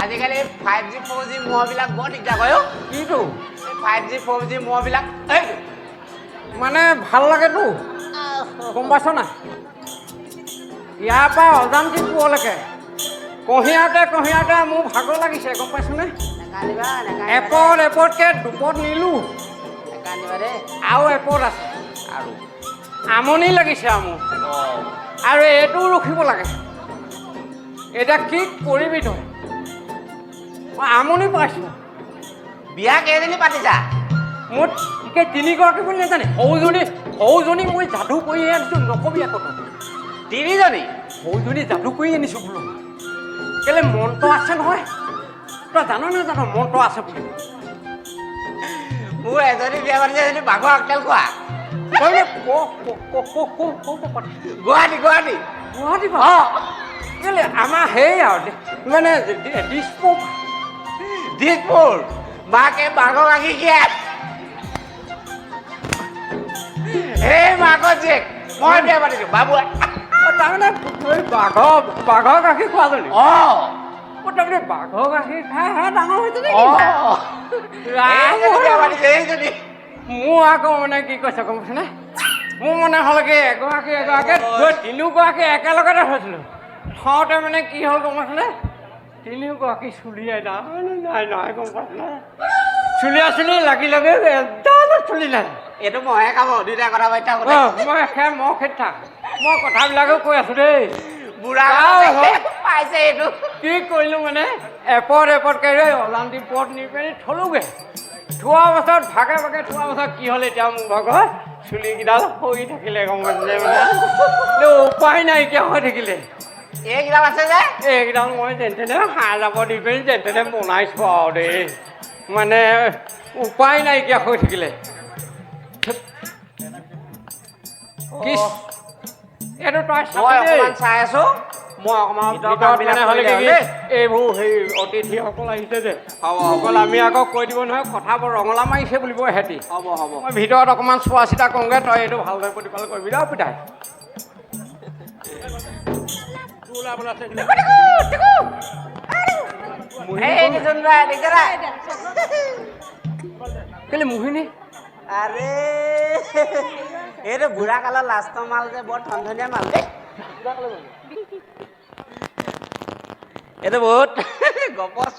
আজিকালি 5G 4G মহবিলাক বৰ দিগদাৰ কৰে অ'। কিটো 5G 4G মহবিলাক মানে ভাল লাগেতো গম পাইছ নাই ইয়াৰ পৰা অজান্তি পোৱালৈকে কঢ়িয়াওতে মোৰ ভাগৰ লাগিছে গম পাইছনে এপতকে দুপত নিলো আৰু এপত আছে আৰু আমনি লাগিছে আৰু মোৰ আৰু এইটোও ৰখিব লাগে এতিয়া কি কৰিবি তই মই আমনি পাইছোঁ বিয়া কেইজনী পাতিছা মোৰ ঠিকে 3গৰাকী বুলি নাজানে সৰুজনী মই যাদু কৰি আনিছোঁ নকবি আকৌ তই 3জনী সৰুজনী যাদু কৰি আনিছোঁ বোলো কেলে মন্ত্ৰ আছে নহয় তই জান মন্ত্ৰ আছে বুলি মোৰ এজনী বিয়া পাতিছে এজনী বাঘৰ আগডাল খোৱা গুৱাহাটী পৰা কেলে আমাৰ সেই আৰু মানে দিছপুৰ মাকে বাঘৰ গাখীৰ খীয়াই এই মাকৰ জীয়েক মই বিয়া পাতিছো বাবু তাৰমানে বাঘৰ গাখীৰ খোৱাজনী তাৰমানে বাঘৰ গাখীৰ খাই ডাঙৰ হৈছে নেকি মোৰ আকৌ মানে কি কৈছে গম পাইছেনে মোৰ মানে হ'লগে এগৰাকী 3গৰাকী একেলগতে থৈছিলোঁ থওঁতে মানে কি হ'ল গম পাইছেনে 3গৰাকী চুলিয়াই নাই গম পাইছেনে চুলি লাগি এডাল চুলি নাই এইটো মহে খাব দুইটা কথা পাতি মই থাক মই কথাবিলাকো কৈ আছো দেই বুঢ়া পাইছে এইটো কি কৰিলো মানে এপতকে অজান্তি পথ নি পিনি থলোগে থোৱা পাছত ভাগে থোৱা পাছত কি হ'ল এতিয়া মোৰ ভাগৰ চুলিকেইডাল সৰি থাকিলে গম পাইছে মানে উপায় নাইকিয়া হৈ থাকিলে এইকেইডাল আছে যে এইকেইডাল মই যেনে হাঁহ যাব দি পিনি যেনে বনাইছোঁ আৰু দেই মানে উপায় নাইকিয়া হৈ থাকিলে এইটো তই চাই আছো মই অকণমান মানে হ'লে কি এইবোৰ সেই অতিথিসকল আহিছে যে অকল আমি আকৌ কৈ দিব নহয় কথাবোৰ ৰঙলা মাৰিছে বুলিব এহেঁতি হ'ব মই ভিতৰত অকণমান চোৱা চিতা কৰোঁগৈ তই এইটো ভালদৰে প্ৰতিপাল কৰিবি দেই পিতাই কেলে মোহিনী আৰে এইটো বুঢ়া কালৰ লাষ্টৰ মাল যে বৰ ধনধনীয়া মাল দেই এইটো বহুত গপচ